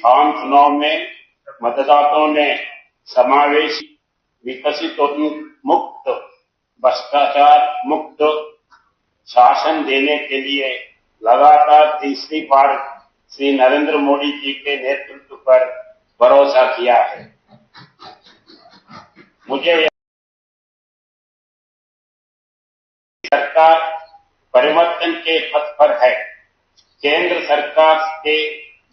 आम चुनाव में मतदाताओं ने समावेशी, विकसितोन्मुक्त, भ्रष्टाचार मुक्त शासन देने के लिए लगातार तीसरी बार श्री नरेंद्र मोदी जी के नेतृत्व पर भरोसा किया है। मुझे सरकार परिवर्तन के पथ पर है। केंद्र सरकार के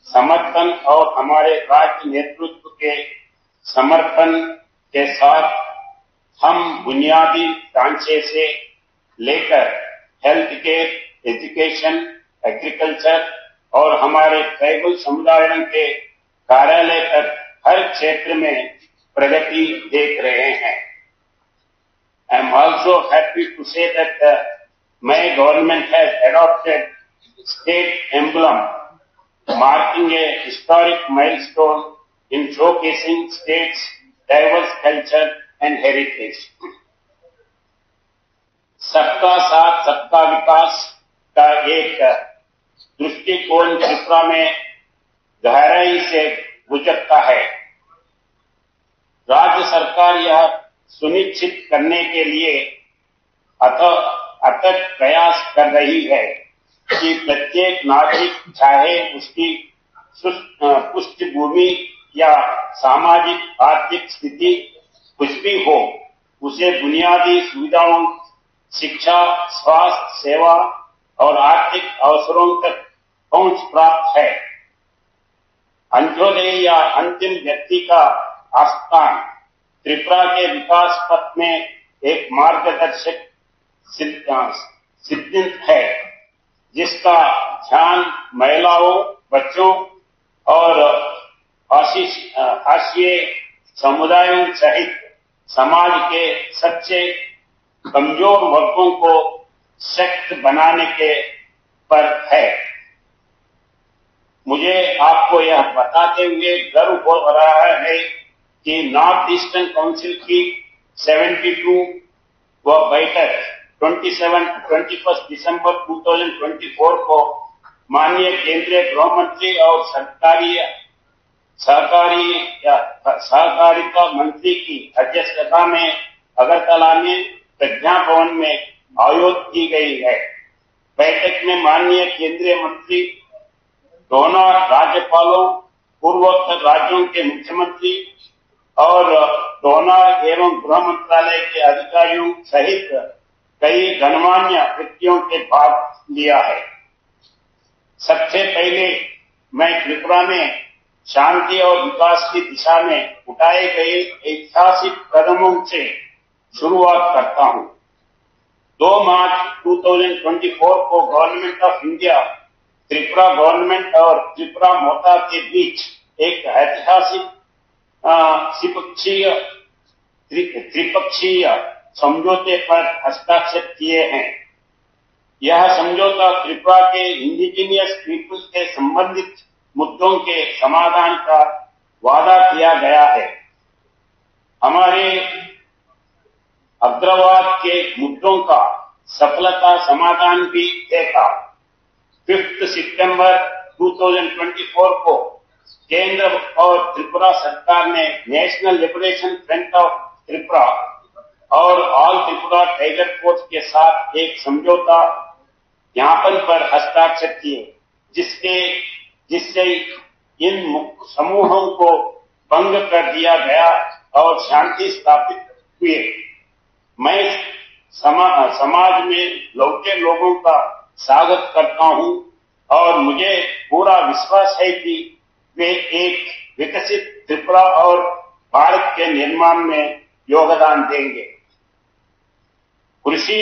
समर्थन और हमारे राज्य नेतृत्व के समर्थन के साथ हम बुनियादी ढांचे से लेकर हेल्थ केयर, एजुकेशन, एग्रीकल्चर और हमारे ट्राइबल समुदायों के कार्यालय तक हर क्षेत्र में प्रगति देख रहे हैं। I am also happy to say that my government has adopted state emblem, marking a historic milestone in showcasing state's diverse culture and heritage. सबका साथ सबका विकास का एक दृष्टिकोण त्रिपुरा में गहराई से गुजरता है। राज्य सरकार यह सुनिश्चित करने के लिए अथक प्रयास कर रही है कि प्रत्येक नागरिक, चाहे उसकी पृष्ठभूमि या सामाजिक आर्थिक स्थिति कुछ भी हो, उसे बुनियादी सुविधाओं, शिक्षा, स्वास्थ्य सेवा और आर्थिक अवसरों तक पहुंच प्राप्त है। अंत्योदय या अंतिम व्यक्ति का आस्थान त्रिपुरा के विकास पथ में एक मार्गदर्शक सिद्धांत है, जिसका ध्यान महिलाओं, बच्चों और आश्रय समुदायों सहित समाज के सबसे कमजोर वर्गों को सशक्त बनाने के पर है। मुझे आपको यह बताते हुए गर्व हो रहा है कि नॉर्थ ईस्टर्न काउंसिल की 72 बैठक 21 दिसंबर 2024 को माननीय केंद्रीय गृह मंत्री और सहकारिता मंत्री की अध्यक्षता में अगरतला में प्रज्ञा भवन में आयोजित की गई है। बैठक में माननीय केंद्रीय मंत्री, दोनों राज्यपालों, पूर्वोत्तर राज्यों के मुख्यमंत्री और डोनर एवं गृह मंत्रालय के अधिकारियों सहित कई गणमान्य व्यक्तियों के भाग लिया है। सबसे पहले मैं त्रिपुरा में शांति और विकास की दिशा में उठाए गए ऐतिहासिक कदमों से शुरुआत करता हूं। 2 मार्च 2024 को government of India, Tripura government और त्रिपुरा मोता के बीच एक ऐतिहासिक त्रिपक्षीय समझौते पर हस्ताक्षर किए हैं। यह समझौता त्रिपुरा के इंडिजिनियस पीपुल के संबंधित मुद्दों के समाधान का वादा किया गया है। हमारे अग्रवाद के मुद्दों का सफलता समाधान भी देखा। 5 सितंबर 2024 को केंद्र और त्रिपुरा सरकार ने national liberation front of Tripura और ऑल त्रिपुरा टाइगर फोर्स के साथ एक समझौता ज्ञापन पर हस्ताक्षर किए, जिससे इन समूहों को भंग कर दिया गया और शांति स्थापित हुए। मैं समाज में लौटे लोगों का स्वागत करता हूं और मुझे पूरा विश्वास है कि वे एक विकसित त्रिपुरा और भारत के निर्माण में योगदान देंगे। कृषि,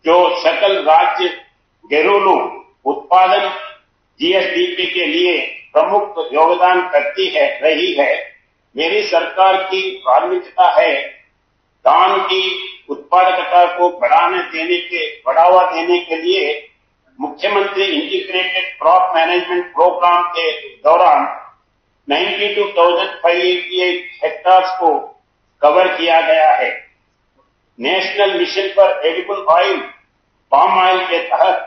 जो सकल राज्य घरेलू उत्पादन जीएसडीपी के लिए प्रमुख योगदान करती रही है, मेरी सरकार की प्राथमिकता है। धान की उत्पादकता को बढ़ावा देने के लिए मुख्यमंत्री इंटीग्रेटेड क्रॉप मैनेजमेंट प्रोग्राम के दौरान 92,588 हेक्टार्स को कवर किया गया है। National mission for edible oil, palm oil के तहत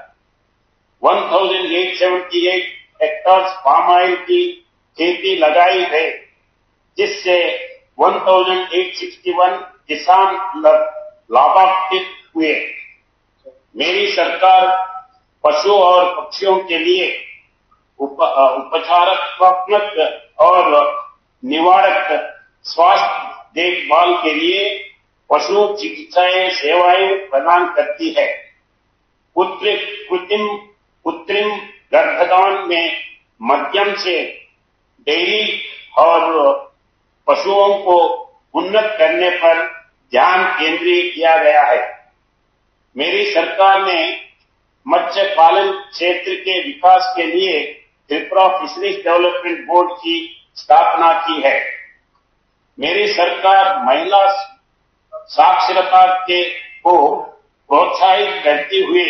1,878 हेक्टर्स पाम ऑयल की खेती लगाई है, जिससे 1861 किसान लाभान्वित हुए। मेरी सरकार पशु और पक्षियों के लिए उपचारात्मक और निवारक स्वास्थ्य देखभाल के लिए पशु चिकित्सा सेवाएं प्रदान करती है। कृत्रिम गर्भधान में माध्यम से डेयरी और पशुओं को उन्नत करने पर ध्यान केंद्रित किया गया है। मेरी सरकार ने मत्स्य पालन क्षेत्र के विकास के लिए त्रिपुरा फिशरीज डेवलपमेंट बोर्ड की स्थापना की है। मेरी सरकार महिला साक्षरता को प्रोत्साहित करते हुए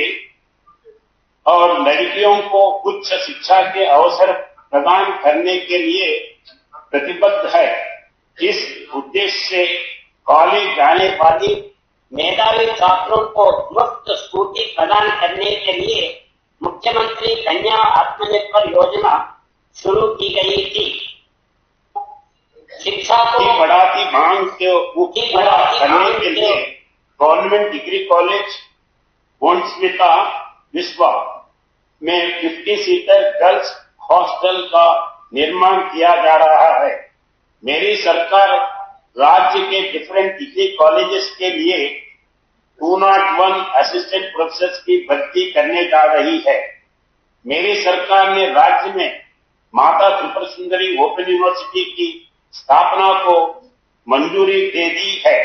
और लड़कियों को उच्च शिक्षा के अवसर प्रदान करने के लिए प्रतिबद्ध है। इस उद्देश्य से कॉलेज जाने वाली मेधावी छात्रों को मुफ्त स्कूटी प्रदान करने के लिए मुख्यमंत्री कन्या आत्मनिर्भर योजना शुरू की गई थी। शिक्षा को बढ़ाती मांग को पूरा करने के लिए गवर्नमेंट डिग्री कॉलेज बोनस्मिता विश्वा में 50 सीटर गर्ल्स हॉस्टल का निर्माण किया जा रहा है। मेरी सरकार राज्य के डिफरेंट डिग्री कॉलेजेस के लिए 201 असिस्टेंट प्रोफेसर की भर्ती करने जा रही है। मेरी सरकार ने राज्य में माता त्रिपुरा सुंदरी ओपन यूनिवर्सिटी की स्थापना को मंजूरी दे दी है।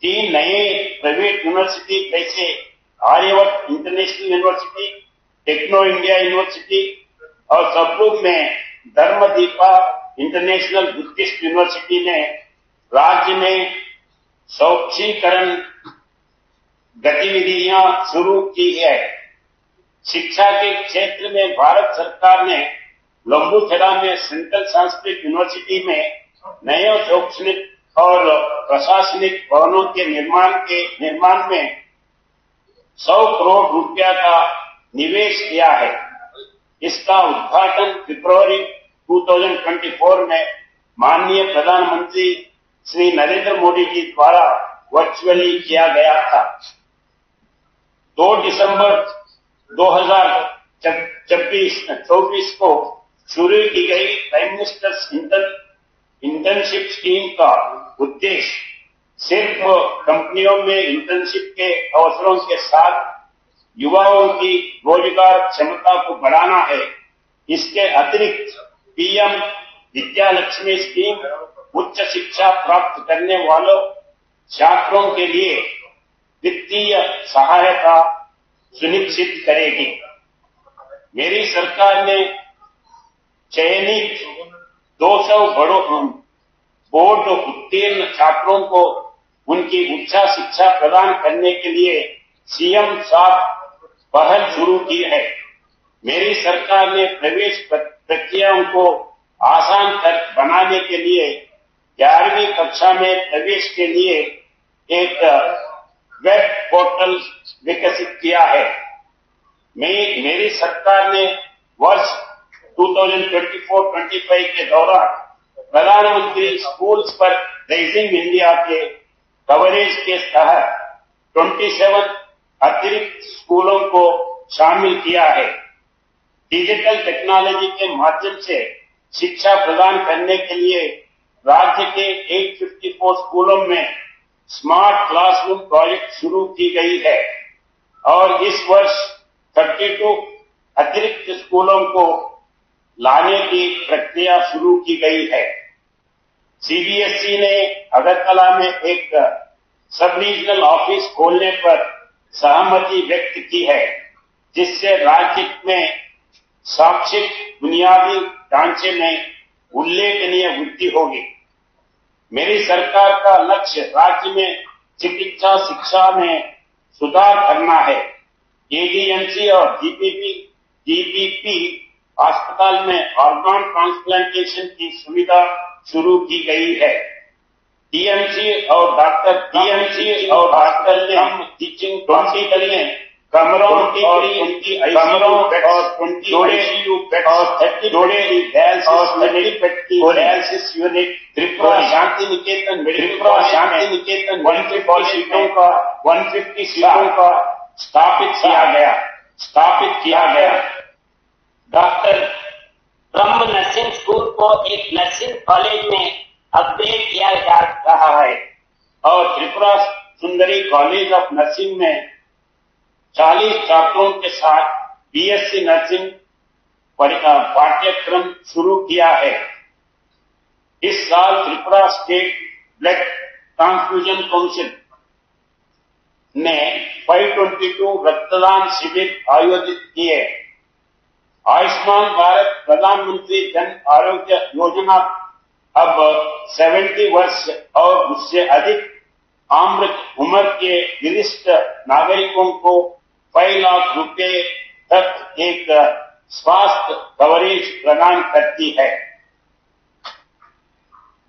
3 नए प्राइवेट यूनिवर्सिटी जैसे Aryavart international university, Techno India University और सबरूप में धर्मदीपा इंटरनेशनल बुद्धिस्ट यूनिवर्सिटी ने राज्य में शैक्षिकरण गतिविधियां शुरू की है। शिक्षा के क्षेत्र में भारत सरकार ने लंबूचड़ा में सेंट्रल संस्कृत यूनिवर्सिटी में नए शैक्षणिक और प्रशासनिक भवनों के निर्माण में 100 करोड़ रुपया का निवेश किया है। इसका उद्घाटन फरवरी 2024 में माननीय प्रधानमंत्री श्री नरेंद्र मोदी जी द्वारा वर्चुअली किया गया था। 2 दिसंबर 2024 को शुरू की गई प्राइम मिनिस्टर्स इंटर्नशिप स्कीम का उद्देश्य सिर्फ कंपनियों में इंटर्नशिप के अवसरों के साथ युवाओं की रोजगार क्षमता को बढ़ाना है। इसके अतिरिक्त पीएम विद्यालक्ष्मी स्कीम उच्च शिक्षा प्राप्त करने वालों छात्रों के लिए वित्तीय सहायता सुनिश्चित करेगी। मेरी सरकार ने चयनित 200 बोर्ड उत्तीर्ण छात्रों को उनकी उच्च शिक्षा प्रदान करने के लिए सीएम साथ पहल शुरू की है। मेरी सरकार ने प्रवेश प्रक्रियाओं को आसान बनाने के लिए 11वीं कक्षा में प्रवेश के लिए एक वेब पोर्टल विकसित किया है। मेरी सरकार ने वर्ष 2024-25 के दौरान प्रधानमंत्री स्कूल्स पर रेजिंग इंडिया के कवरेज के तहत 27 अतिरिक्त स्कूलों को शामिल किया है। डिजिटल टेक्नोलॉजी के माध्यम से शिक्षा प्रदान करने के लिए राज्य के 854 स्कूलों में स्मार्ट क्लासरूम प्रोजेक्ट शुरू की गई है और इस वर्ष 32 अतिरिक्त स्कूलों को लाने की प्रक्रिया शुरू की गई है। सीबीएसई ने अगरतला में एक सब रीजनल ऑफिस खोलने पर सहमति व्यक्त की है, जिससे राज्य में शैक्षिक बुनियादी ढांचे में उल्लेखनीय वृद्धि होगी। मेरी सरकार का लक्ष्य राज्य में चिकित्सा शिक्षा में सुधार करना है। एडीएमसी और जीपीपी अस्पताल में ऑर्गन ट्रांसप्लांटेशन की सुविधा शुरू की गई है। डीएमसी और डॉक्टर ने हम टीचिंग हॉस्पिटल में कमरों और 20 ICU बेड्स और 30 dialysis unit Tripura Shanti Niketan medical 150 सीटों का स्थापित किया गया। डॉक्टर ब्रह्म नर्सिंग स्कूल को एक नर्सिंग कॉलेज में अपग्रेड किया जा रहा है और Tripura Sundari college of nursing में 40 छात्रों के साथ BSc नर्सिंग पाठ्यक्रम शुरू किया है। इस साल Tripura state blood transfusion council ने 522 रक्तदान शिविर आयोजित किए। आयुष्मान भारत प्रधानमंत्री जन आरोग्य योजना अब 70 वर्ष और उससे अधिक उम्र के वरिष्ठ नागरिकों को 5 लाख रुपए तक एक स्वास्थ्य कवरेज प्रदान करती है।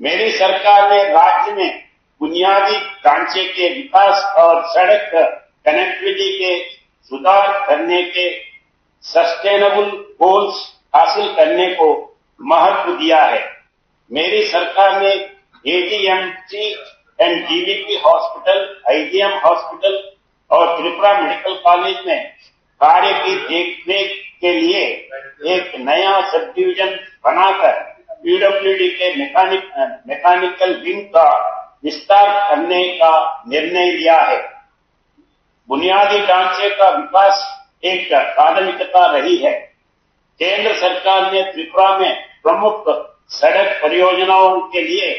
मेरी सरकार ने राज्य में बुनियादी ढांचे के विकास और सड़क कनेक्टिविटी के सुधार करने के सस्टेनेबल गोल्स हासिल करने को महत्व दिया है। मेरी सरकार ने ADMC and GVP hospital, IGM hospital और त्रिपुरा मेडिकल कॉलेज में कार्य की देखरेख के लिए एक नया सब डिवीजन बनाकर PWD के मैकेनिकल विंग का विस्तार करने का निर्णय लिया है। बुनियादी ढांचे का विकास एक प्राथमिकता रही है। केंद्र सरकार ने त्रिपुरा में प्रमुख सड़क परियोजनाओं के लिए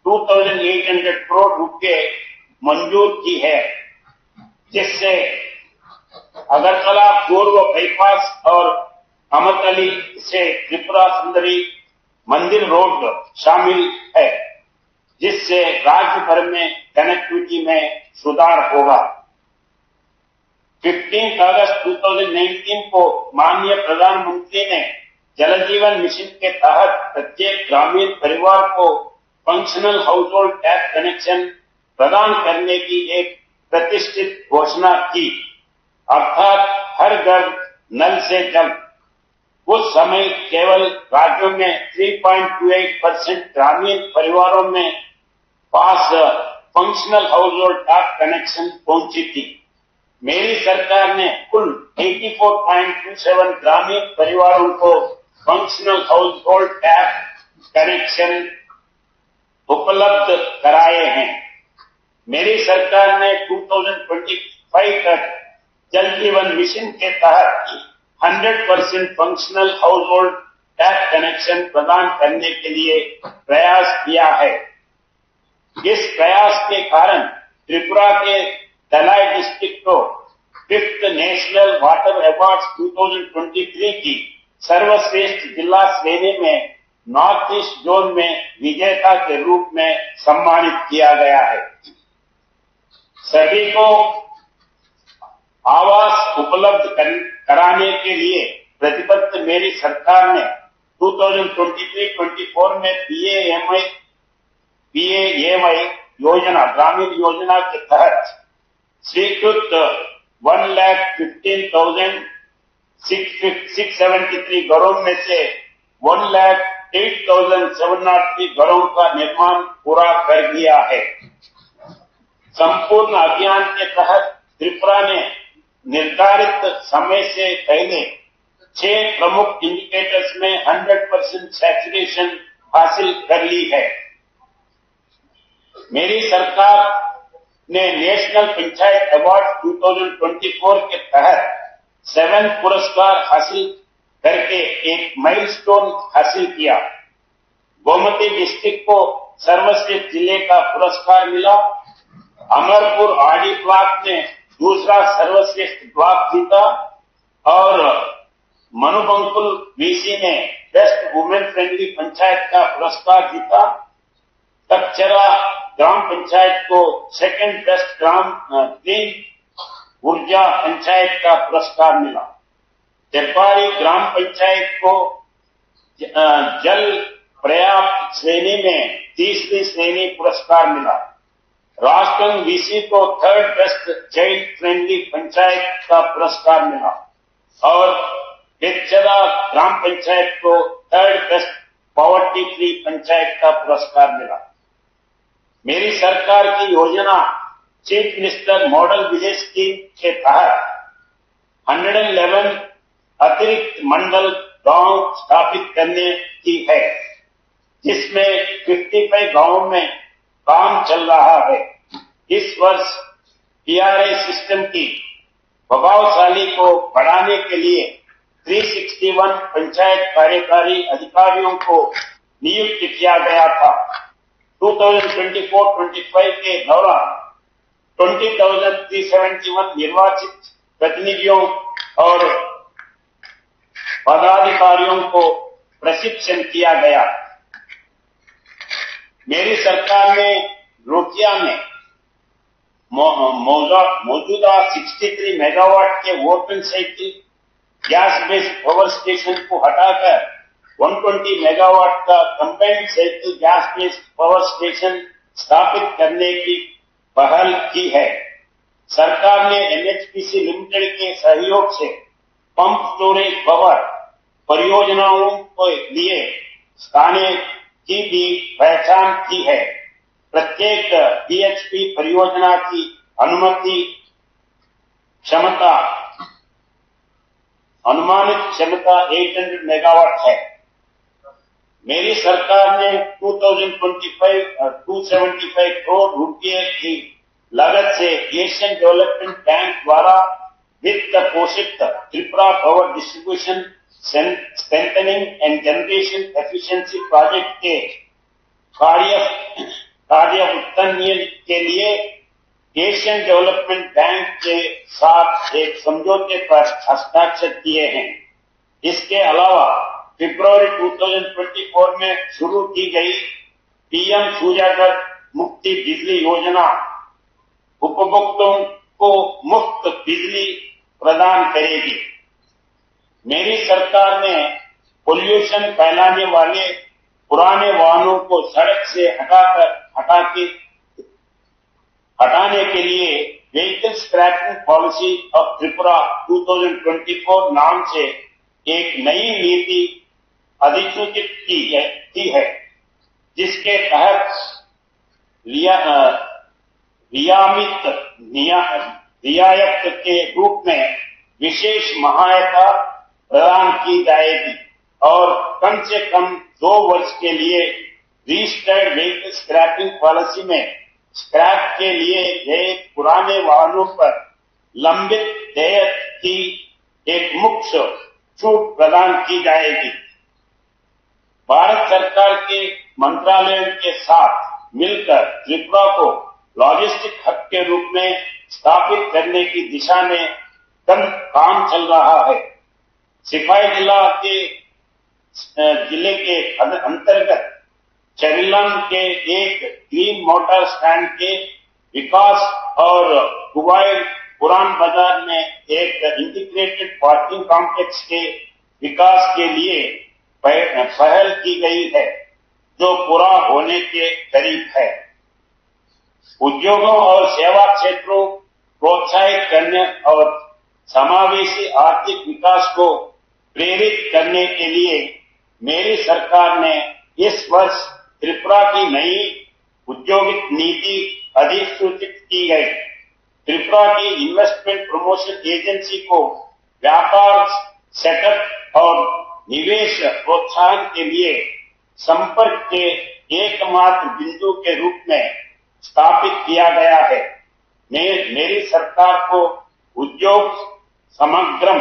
2,800 करोड़ रुपए मंजूर की है, जिससे अगरतला पूर्व बाईपास और अमतली से त्रिपुरा सुंदरी मंदिर रोड शामिल है, जिससे राज्य भर में कनेक्टिविटी में सुधार होगा। 15 अगस्त 2019 को माननीय प्रधानमंत्री ने जल जीवन मिशन के तहत प्रत्येक ग्रामीण परिवार को functional household tap connection प्रदान करने की एक प्रतिष्ठित घोषणा की, अर्थात हर घर नल से जल। उस समय केवल राज्यों में 3.28% ग्रामीण परिवारों में पास functional household tap connection पहुंची थी। मेरी सरकार ने कुल 84.27 ग्रामीण परिवारों को functional household tap connection उपलब्ध कराए हैं। मेरी सरकार ने 2025 तक जल जीवन मिशन के तहत 100% functional household tap connection प्रदान करने के लिए प्रयास किया है। इस प्रयास के कारण त्रिपुरा के तलाई डिस्ट्रिक्ट को 5th नेशनल वाटर अवार्ड्स 2023 की सर्वश्रेष्ठ जिला श्रेणी में नॉर्थ ईस्ट जोन में विजेता के रूप में सम्मानित किया गया है। सभी को आवास उपलब्ध कराने के लिए प्रतिबद्ध मेरी सरकार ने 2023-24 में PAMI योजना, ग्रामीण योजना के तहत स्वीकृत 1,15,673 घरों में से 1,08,703 घरों का निर्माण पूरा कर दिया है। संपूर्ण अभियान के तहत त्रिपुरा ने निर्धारित समय से पहले 6 प्रमुख इंडिकेटर्स में 100% सैचुरेशन हासिल कर ली है। मेरी सरकार ने नेशनल पंचायत अवार्ड 2024 के तहत 7 पुरस्कार हासिल करके एक माइलस्टोन हासिल किया। गोमती डिस्ट्रिक्ट को सर्वश्रेष्ठ जिले का पुरस्कार मिला। अमरपुर आडी ब्लॉक ने दूसरा सर्वश्रेष्ठ ब्लॉक जीता और मनुबंकुल BC ने बेस्ट वुमेन फ्रेंडली पंचायत का पुरस्कार जीता। तकचरा ग्राम पंचायत को सेकंड बेस्ट ग्रीन ऊर्जा पंचायत का पुरस्कार मिला। तेपारी ग्राम पंचायत को जल पर्याप्त श्रेणी में 30वीं श्रेणी पुरस्कार मिला। राष्ट्रंग वीसी को 3rd best child friendly panchayat का पुरस्कार मिला और बेचदा ग्राम पंचायत को 3rd best poverty free panchayat का पुरस्कार मिला। मेरी सरकार की योजना chief minister model village scheme के तहत 111 अतिरिक्त मंडल गांव स्थापित करने की है, जिसमें 55 गांवों में काम चल रहा है। इस वर्ष पीआरआई सिस्टम की प्रभावशाली को बढ़ाने के लिए 361 पंचायत कार्यकारी अधिकारियों को नियुक्त किया गया था। 2024-25 के दौरान 20,371 निर्वाचित प्रतिनिधियों और पदाधिकारियों को प्रशिक्षण किया गया। मेरी सरकार ने रोकिया में मौजूदा 63 मेगावाट के open cycle gas based power station को हटाकर 120 मेगावाट का combined cycle gas based power station स्थापित करने की पहल की है। सरकार ने एनएचपीसी लिमिटेड के सहयोग से पंप स्टोरेज पावर परियोजनाओं के लिए स्थानों की भी पहचान की है। प्रत्येक बीएचपी परियोजना की अनुमानित क्षमता 800 मेगावाट है। मेरी सरकार ने 275 करोड़ रुपये की लागत से एशियन डेवलपमेंट बैंक द्वारा वित्त पोषित Tripura power distribution strengthening and generation efficiency project के कार्य उत्तरनीय के लिए एशियन डेवलपमेंट बैंक के साथ एक समझौते पर हस्ताक्षर किए हैं। इसके अलावा फरवरी 2024 में शुरू की गई पीएम सूर्यागर मुक्ति बिजली योजना उपभोक्ताओं को मुफ्त बिजली प्रदान करेगी। मेरी सरकार ने पोल्यूशन फैलाने वाले पुराने वाहनों को सड़क से हटाने के लिए vehicle scrapping policy of Tripura 2024 नाम से एक नई नीति अधिसूचित की है, जिसके तहत रियायत के रूप में विशेष सहायता प्रदान की जाएगी और कम से कम 2 वर्ष के लिए रजिस्टर्ड व्हीकल स्क्रैपिंग पॉलिसी में स्क्रैप के लिए गए पुराने वाहनों पर लंबित देय की एक मुख्य छूट प्रदान की जाएगी। भारत सरकार के मंत्रालयों के साथ मिलकर त्रिपुरा को लॉजिस्टिक हब के रूप में स्थापित करने की दिशा में काम चल रहा है। सिपाही जिले के अंतर्गत चरिलाम के एक ग्रीन मोटर स्टैंड के विकास और कुवाई पुरान बाजार में एक इंटीग्रेटेड पार्किंग कॉम्प्लेक्स के विकास के लिए पहल की गई है, जो पूरा होने के करीब है। उद्योगों और सेवा क्षेत्रों प्रोत्साहित करने और समावेशी आर्थिक विकास को प्रेरित करने के लिए मेरी सरकार ने इस वर्ष त्रिपुरा की नई औद्योगिक नीति अधिसूचित की गई। त्रिपुरा की इन्वेस्टमेंट प्रमोशन एजेंसी को व्यापार सेटअप और निवेश प्रोत्साहन के लिए संपर्क के एकमात्र बिंदु के रूप में स्थापित किया गया है। मेरी सरकार को उद्योग समग्रम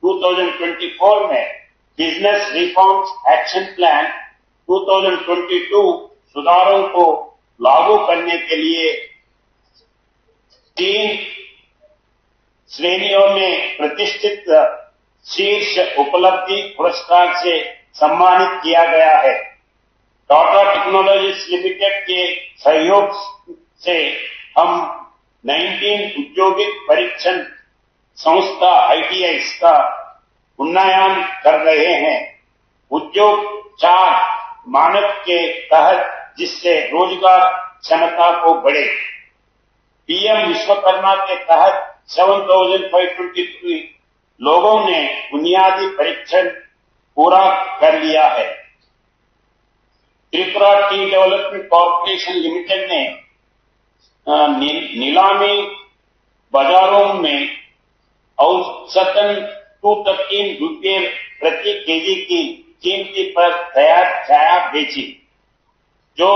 2024 में बिजनेस रिफॉर्म्स एक्शन प्लान 2022 सुधारों को लागू करने के लिए 3 श्रेणियों में प्रतिष्ठित शीर्ष उपलब्धि पुरस्कार से सम्मानित किया गया है। टाटा टेक्नोलॉजीज लिमिटेड के सहयोग से हम 19 औद्योगिक परीक्षण संस्था ITIs का उन्नयन कर रहे हैं। उद्योग 4 मानक के तहत, जिससे रोजगार क्षमता को बढ़े। पीएम विश्वकर्मा के तहत 7,523 लोगों ने बुनियादी परीक्षण पूरा कर लिया है। Tripura T development corporation limited ने नीलामी बाजारों में औसतन 213 रुपये प्रति केजी की कीमती पर तैयार चाय बेची, जो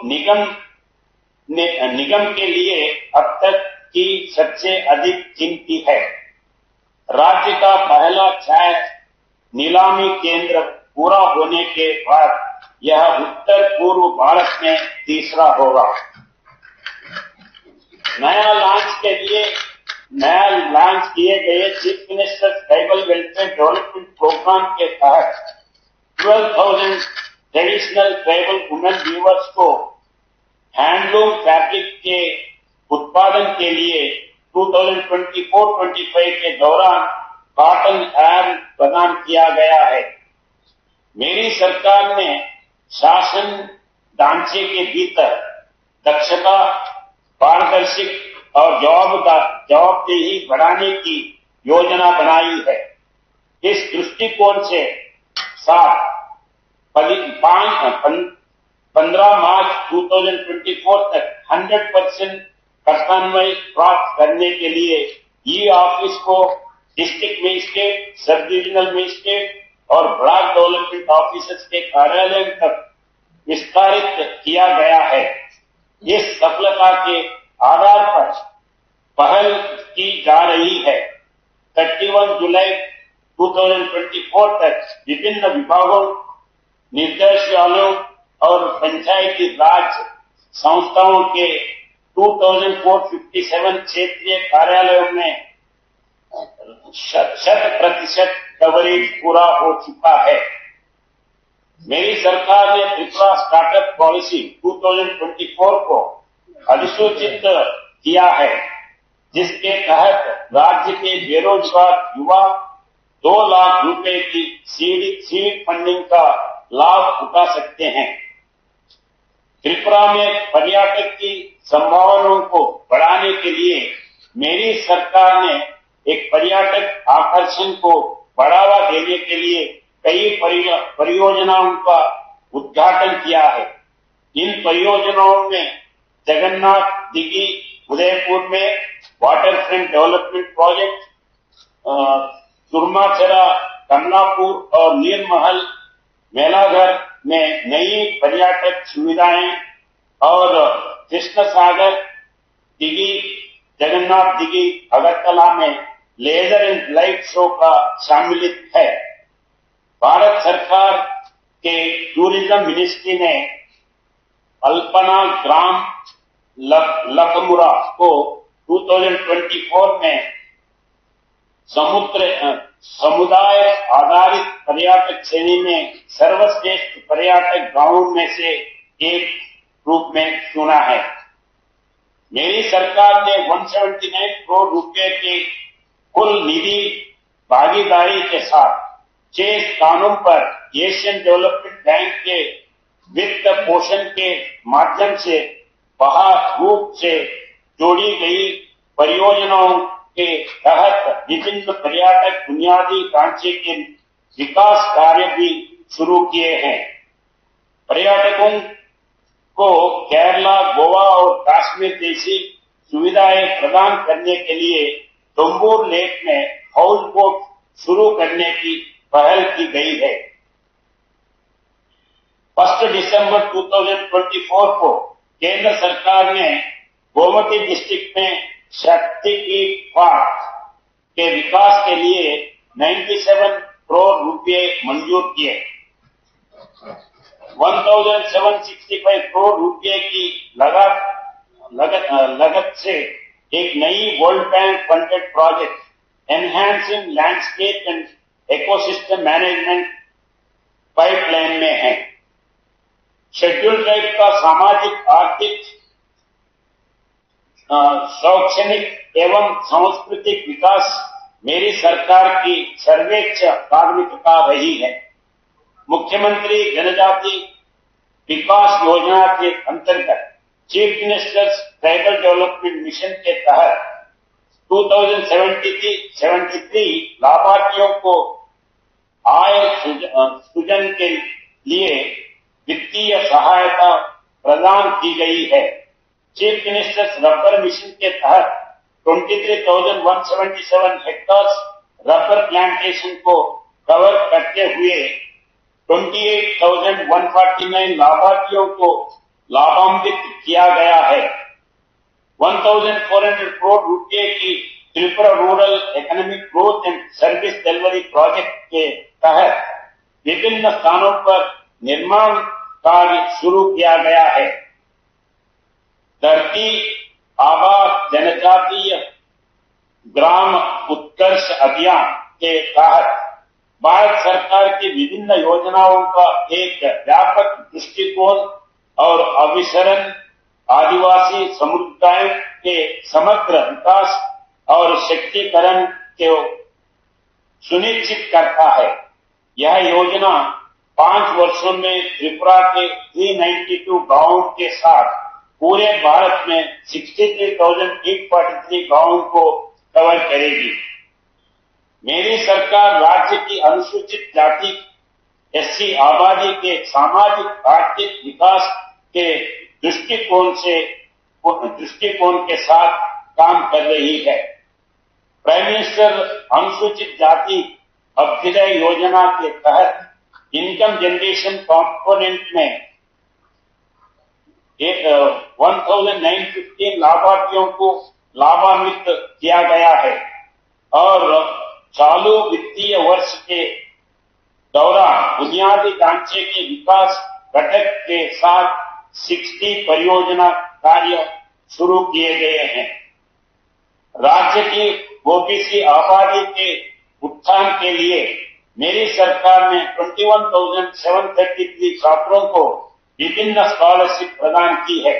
निगम के लिए अब तक की सबसे अधिक कीमती है। राज्य का पहला चाय नीलामी केंद्र पूरा होने के बाद यह उत्तर पूर्व भारत में तीसरा होगा। नया लॉन्च किए गए chief minister tribal welfare development programme के तहत 12,000 ट्रेडिशनल ट्राइबल वुमेन वीवर्स को हैंडलूम फैब्रिक के उत्पादन के लिए 2024-25 के दौरान कॉटन एड प्रदान किया गया है। मेरी सरकार ने शासन ढांचे के भीतर दक्षता, पारदर्शी और जवाबदेही बढ़ाने की योजना बनाई है। इस दृष्टिकोण से 15 मार्च 2024 तक 100% कर्तव्य प्राप्त करने के लिए ई ऑफिस को district magistrate, sub divisional magistrate और ब्लॉक डेवलपमेंट ऑफिसर्स के कार्यालय तक विस्तारित किया गया है। इस सफलता के आधार पर पहल की जा रही है। 31 जुलाई 2024 तक विभिन्न विभागों, निर्देशालयों और पंचायती राज संस्थाओं के 2457 क्षेत्रीय कार्यालयों में 100% कवरेज पूरा हो चुका है। मेरी सरकार ने त्रिपुरा स्टार्टअप पॉलिसी 2024 को अधिसूचित किया है, जिसके तहत राज्य के बेरोजगार युवा 2 लाख रुपए की सीड फंडिंग का लाभ उठा सकते हैं। त्रिपुरा में पर्यटक की संभावनाओं को बढ़ाने के लिए मेरी सरकार ने एक पर्यटक आकर्षण को बढ़ावा देने के लिए कई परियोजनाओं का उद्घाटन किया है। इन परियोजनाओं में जगन्नाथ दिघी उदयपुर में waterfront development project, Surmachara, Kamalapur और नीरमहल मेलाघर में नई पर्यटक सुविधाएं और कृष्ण सागर दिघी, जगन्नाथ दिघी, अगरतला में लेजर एंड लाइट शो का शामिलित है। भारत सरकार के टूरिज्म मिनिस्ट्री ने अल्पना ग्राम लखमुरा को 2024 में समुदाय आधारित पर्यटक श्रेणी में सर्वश्रेष्ठ पर्यटक गांवों में से एक रूप में चुना है। मेरी सरकार ने 179 करोड़ रुपए के कुल निधि भागीदारी के साथ 6 स्थानों पर एशियन डेवलपमेंट बैंक के वित्त पोषण के माध्यम से बहाल रूप से जोड़ी गई परियोजनाओं के तहत विभिन्न पर्यटक बुनियादी ढांचे के विकास कार्य भी शुरू किए हैं। पर्यटकों को केरला, गोवा और कश्मीर जैसी सुविधाएं प्रदान करने के लिए डोंबूर लेक में हाउस बोट शुरू करने की पहल की गई है। 1 दिसंबर 2024 को केंद्र सरकार ने गोमती डिस्ट्रिक्ट में शक्ति की पार्क के विकास के लिए 97 करोड़ रुपए मंजूर किए। 1765 करोड़ रुपए की लागत से एक नई world bank funded project enhancing landscape and ecosystem management pipeline में है। शेड्यूल ट्राइब का सामाजिक, आर्थिक, शैक्षणिक एवं सांस्कृतिक विकास मेरी सरकार की सर्वोच्च प्राथमिकता रही है। मुख्यमंत्री जनजाति विकास योजना के अंतर्गत chief ministers tribal development mission के तहत 2073 लाभार्थियों को आय सृजन के लिए वित्तीय सहायता प्रदान की गई है। चीफ मिनिस्टर्स रबर मिशन के तहत 23,177 हेक्टर्स रबर प्लांटेशन को कवर करते हुए 28,149 लाभार्थियों को लाभान्वित किया गया है। 1,400 करोड़ रुपए की Tripura rural economic growth and service delivery project के तहत विभिन्न स्थानों पर निर्माण कार्य शुरू किया गया है। धरती आबा जनजातीय ग्राम उत्कर्ष अभियान के तहत भारत सरकार की विभिन्न योजनाओं का एक व्यापक दृष्टिकोण और अभिसरण आदिवासी समुदायों के समग्र विकास और शक्तिकरण को सुनिश्चित करता है। यह योजना 5 वर्षों में त्रिपुरा के 392 गांवों के साथ पूरे भारत में 63,843 गांवों को कवर करेगी। मेरी सरकार राज्य की अनुसूचित जाति एससी आबादी के सामाजिक आर्थिक विकास के दृष्टिकोण के साथ काम कर रही है। प्राइम मिनिस्टर अनुसूचित जाति अभ्युदय योजना के तहत इनकम जनरेशन कंपोनेंट में 1,915 लाभार्थियों को लाभान्वित किया गया है और चालू वित्तीय वर्ष के दौरान बुनियादी ढांचे के विकास घटक के साथ 60 परियोजना कार्य शुरू किए गए हैं। राज्य की ओबीसी आबादी के उत्थान के लिए मेरी सरकार ने 21,733 छात्रों को विभिन्न स्कॉलरशिप प्रदान की है।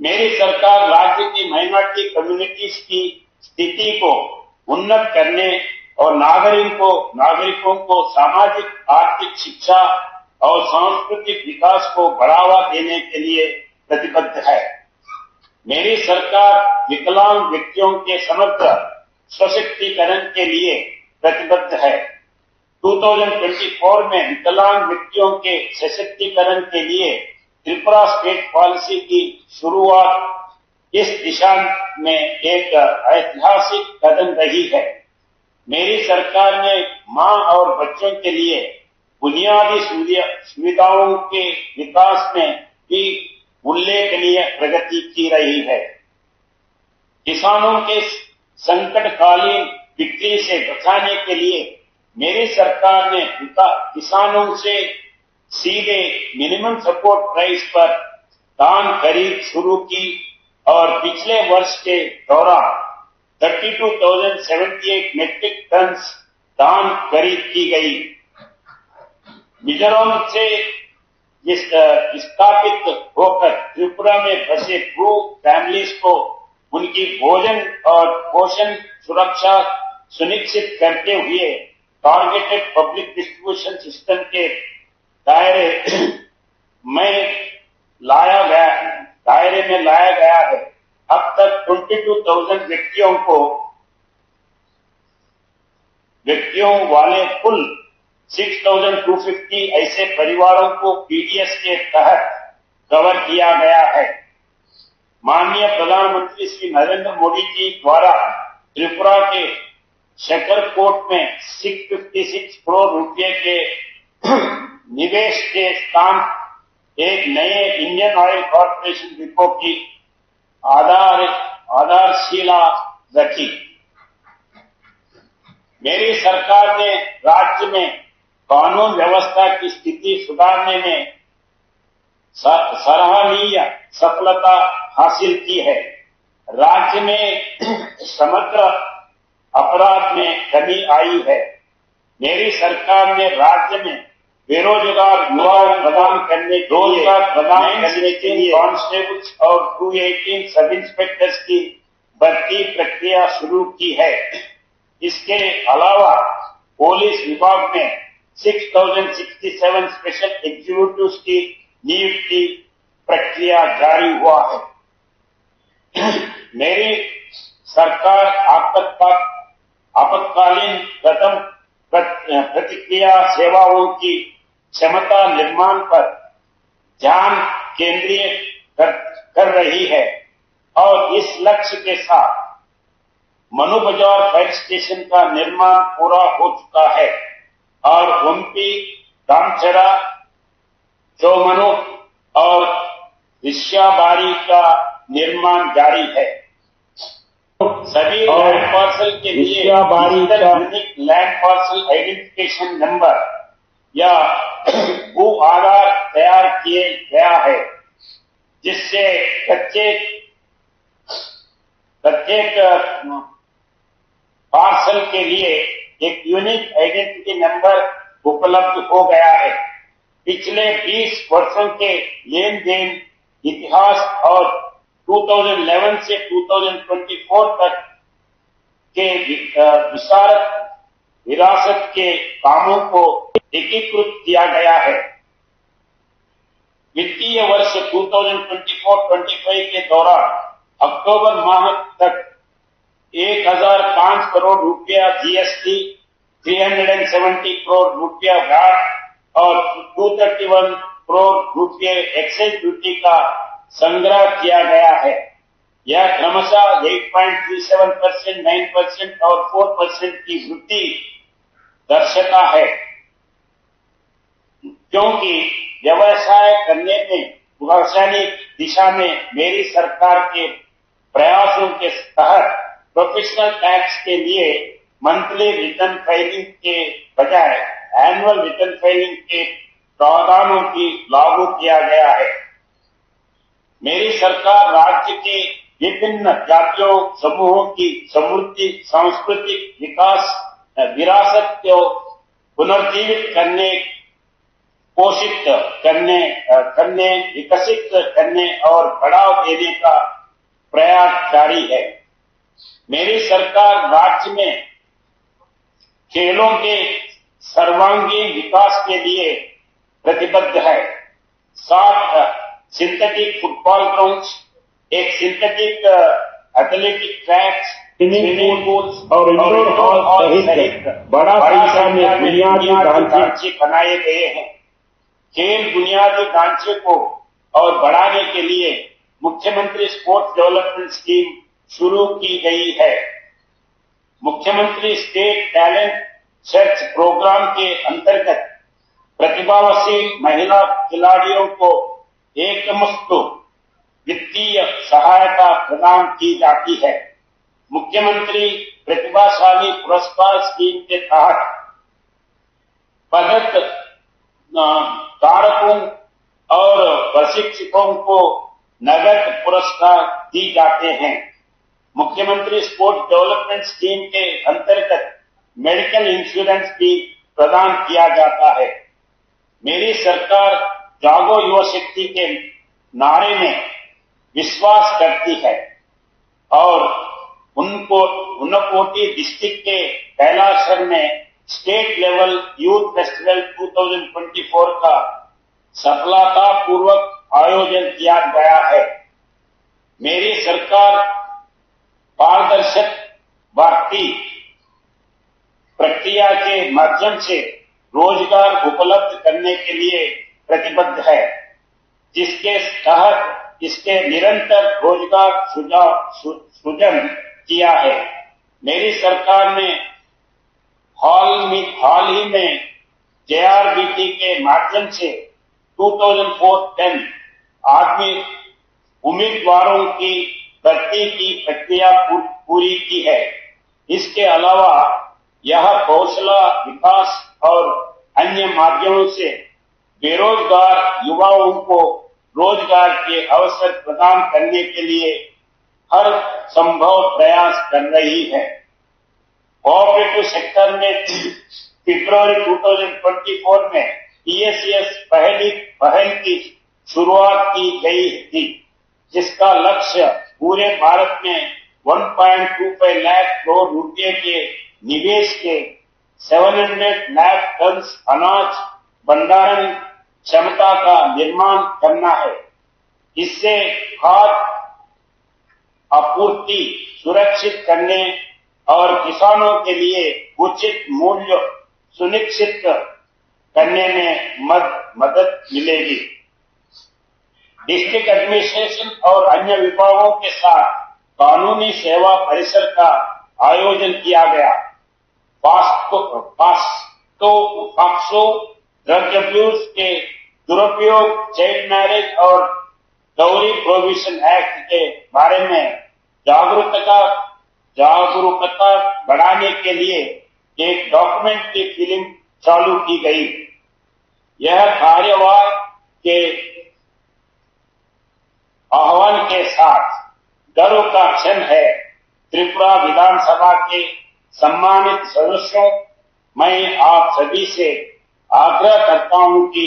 मेरी सरकार राज्य की माइनॉरिटी कम्युनिटीज की स्थिति को उन्नत करने और नागरिकों को सामाजिक आर्थिक शिक्षा और सांस्कृतिक विकास को बढ़ावा देने के लिए प्रतिबद्ध है। मेरी सरकार विकलांग व्यक्तियों के समग्र सशक्तिकरण के लिए प्रतिबद्ध है। 2024 में विकलांग व्यक्तियों के सशक्तिकरण के लिए त्रिपुरा स्टेट पॉलिसी की शुरुआत इस दिशा में एक ऐतिहासिक कदम रही है। मेरी सरकार ने मां और बच्चों के लिए बुनियादी सुविधाओं के विकास में भी उल्लेखनीय प्रगति की रही है। किसानों के संकटकालीन बिक्री से बचाने के लिए मेरी सरकार ने किसानों से सीधे मिनिमम सपोर्ट प्राइस पर धान खरीद शुरू की और पिछले वर्ष के दौरान 32,078 मेट्रिक टन धान खरीद की गई। मिजोरम से स्थापित होकर त्रिपुरा में बसे ब्रू फैमिलीज को उनकी भोजन और पोषण सुरक्षा सुनिश्चित करते हुए टारगेटेड पब्लिक डिस्ट्रीब्यूशन सिस्टम के दायरे में लाया गया है। अब तक 22,000 व्यक्तियों वाले कुल 6,250 ऐसे परिवारों को पीडीएस के तहत कवर किया गया है। माननीय प्रधानमंत्री श्री नरेंद्र मोदी जी द्वारा त्रिपुरा के शकरकोट में 656 करोड़ रुपए के निवेश के स्थान एक नए इंडियन ऑयल कॉर्पोरेशन डिपो की आधारशिला रखी। मेरी सरकार ने राज्य में कानून व्यवस्था की स्थिति सुधारने में सराहनीय सफलता हासिल की है। राज्य में समग्र अपराध में कमी आई है। मेरी सरकार ने राज्य में बेरोजगार युवाओं प्रदान करने के लिए कांस्टेबल्स और 218 सब इंस्पेक्टर्स की भर्ती प्रक्रिया शुरू की है। इसके अलावा पुलिस विभाग में 6,067 स्पेशल एग्जीक्यूटिव्स की नियुक्ति प्रक्रिया जारी हुआ है। मेरी सरकार आपातकालीन कदम प्रतिक्रिया सेवाओं की क्षमता निर्माण पर ध्यान केंद्रित कर रही है और इस लक्ष्य के साथ मनु बाजार फायर स्टेशन का निर्माण पूरा हो चुका है और उम्पी, दामचरा, चौमनु और विश्याबारी का निर्माण जारी है। सभी लैंड पार्सल के लिए unique land parcel identification number या भू आधार तैयार किए गया है, जिससे प्रत्येक पार्सल के लिए एक यूनिक आइडेंटिटी नंबर उपलब्ध हो गया है। पिछले 20 वर्षों के लेन देन इतिहास और 2011 से 2024 तक के विरासत के कामों को एकीकृत किया गया है। वित्तीय वर्ष 2024-25 के दौरान अक्टूबर माह तक 1005 करोड़ रुपया जीएसटी, 370 करोड़ रुपया वैट और 231 करोड़ रुपये एक्साइज ड्यूटी का संग्रह किया गया है। यह क्रमशः 8.37%, 9% और 4% की वृद्धि दर्शाता है, क्योंकि व्यवसाय करने में वैज्ञानिक दिशा में मेरी सरकार के प्रयासों के तहत प्रोफेशनल टैक्स के लिए मंथली रिटर्न फाइलिंग के बजाय एनुअल रिटर्न फाइलिंग के प्रावधानों की लागू किया गया है। मेरी सरकार राज्य के विभिन्न जातियों समूहों की समृद्धि, सांस्कृतिक विकास, विरासत को पुनर्जीवित करने, पोषित करने, विकसित करने और बढ़ावा देने का प्रयास जारी है। मेरी सरकार राज्य में खेलों के सर्वांगीण विकास के लिए प्रतिबद्ध है। 60 सिंथेटिक फुटबॉल ग्राउंड्स, एक synthetic athletic tracks, swimming pools और इंडोर हॉल सहित बड़ा संख्या में बुनियादी ढांचे बनाए गए हैं। खेल बुनियादी ढांचे को और बढ़ाने के लिए मुख्यमंत्री स्पोर्ट्स डेवलपमेंट स्कीम शुरू की गई है। मुख्यमंत्री स्टेट टैलेंट सर्च प्रोग्राम के अंतर्गत प्रतिभाशाली महिला खिलाड़ियों को एकमुश्त वित्तीय सहायता प्रदान की जाती है। मुख्यमंत्री प्रतिभाशाली पुरस्कार स्कीम के तहत पदक धारकों और प्रशिक्षकों को नगद पुरस्कार दी जाते हैं। मुख्यमंत्री स्पोर्ट्स डेवलपमेंट स्कीम के अंतर्गत मेडिकल इंश्योरेंस भी प्रदान किया जाता है। मेरी सरकार जागो युवा शक्ति के नारे में विश्वास करती है और उनकोटी डिस्ट्रिक्ट के कैलाशहर में स्टेट लेवल यूथ फेस्टिवल 2024 का सफलतापूर्वक आयोजन किया गया है। मेरी सरकार पारदर्शक भर्ती प्रक्रिया के माध्यम से रोजगार उपलब्ध करने के लिए प्रतिबद्ध है, जिसके तहत इसके निरंतर रोजगार सृजन किया है। मेरी सरकार ने हाल ही में JRBT के माध्यम से 2004-10 आदमी उम्मीदवारों की भर्ती की प्रक्रिया पूरी की है। इसके अलावा यह कौशल विकास और अन्य माध्यमों से बेरोजगार युवाओं को रोजगार के अवसर प्रदान करने के लिए हर संभव प्रयास कर रही है। कोऑपरेटिव सेक्टर में फरवरी 2024 में ESES पहल की शुरुआत की गई थी, जिसका लक्ष्य पूरे भारत में 1.25 लाख करोड़ रुपए के निवेश के 700 लाख टन अनाज भंडारण क्षमता का निर्माण करना है। इससे खाद्य आपूर्ति सुरक्षित करने और किसानों के लिए उचित मूल्य सुनिश्चित करने में मदद मिलेगी। डिस्ट्रिक्ट एडमिनिस्ट्रेशन और अन्य विभागों के साथ कानूनी सेवा परिसर का आयोजन किया गया। पॉक्सो ड्रग अब्यूज के दुरुपयोग, चाइल्ड मैरिज और डाउरी प्रोहिबिशन एक्ट के बारे में जागरूकता बढ़ाने के लिए एक डॉक्यूमेंट्री फिल्म चालू की गई। यह कार्यवाह के आह्वान के साथ गर्व का क्षण है। त्रिपुरा विधानसभा के सम्मानित सदस्यों, मैं आप सभी से आग्रह करता हूं कि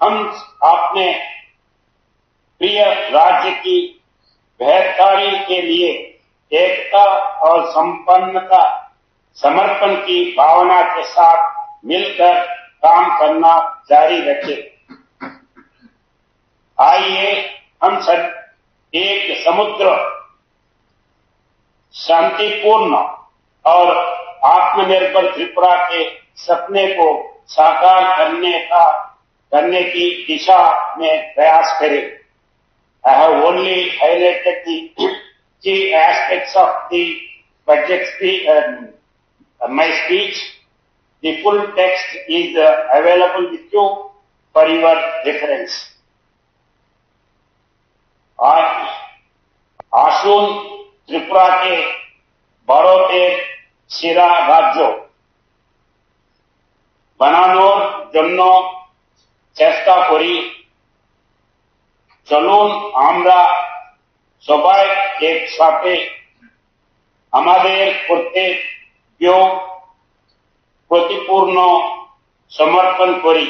हम अपने प्रिय राज्य की बेहतरी के लिए एकता और संपन्नता, समर्पण की भावना के साथ मिलकर काम करना जारी रखें। आइए हम सब एक समुद्र शांतिपूर्ण और आत्मनिर्भर त्रिपुरा के सपने को साकार करने की दिशा में प्रयास करें। I have only highlighted the key aspects of the budget my speech. The full text is available with you for your reference. आशुन Tripura के बड़ोते सिरा राज्य बनानोर जन्नो चेष्टा करी चलुन आमरा सबाई एक साथे हमारे कर्तव्य प्रतिपूर्ण समर्पण करी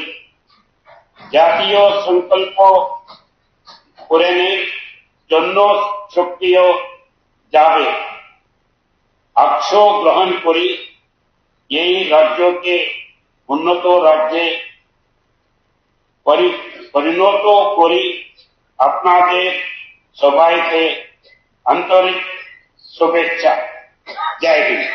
जातीय संकल्प पूरণের জন্য সক্রিয় যাবে अक्षो ग्रहण करी यही राज्यों के उन्नत राज्य परिणत करी আপনাদের সবাইকে আন্তরিক শুভেচ্ছা। জয় Hind.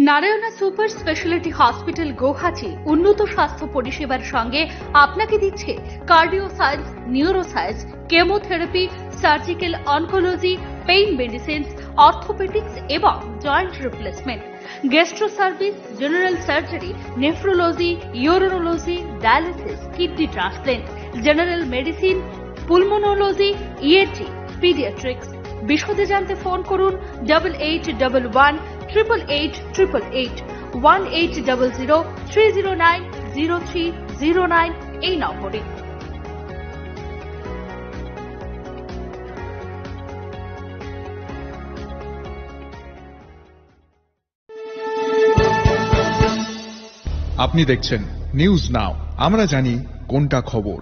Narayana super speciality hospital Guwahati উন্নত স্বাস্থ্য পরিষেবার সঙ্গে আপনাকে দিচ্ছে cardio science, neuroscience, chemotherapy, surgical oncology, pain medicine, orthopaedics এবং joint replacement, gastro service, general surgery, nephrology, urology, dialysis, kidney transplant, general medicine, pulmonology, ENT, paediatrics. বিশদে জানতে ফোন করুন 8811888888 180030900309 এই নম্বরে। আপনি দেখছেন নিউজ নাও, আমরা জানি কোনটা খবর।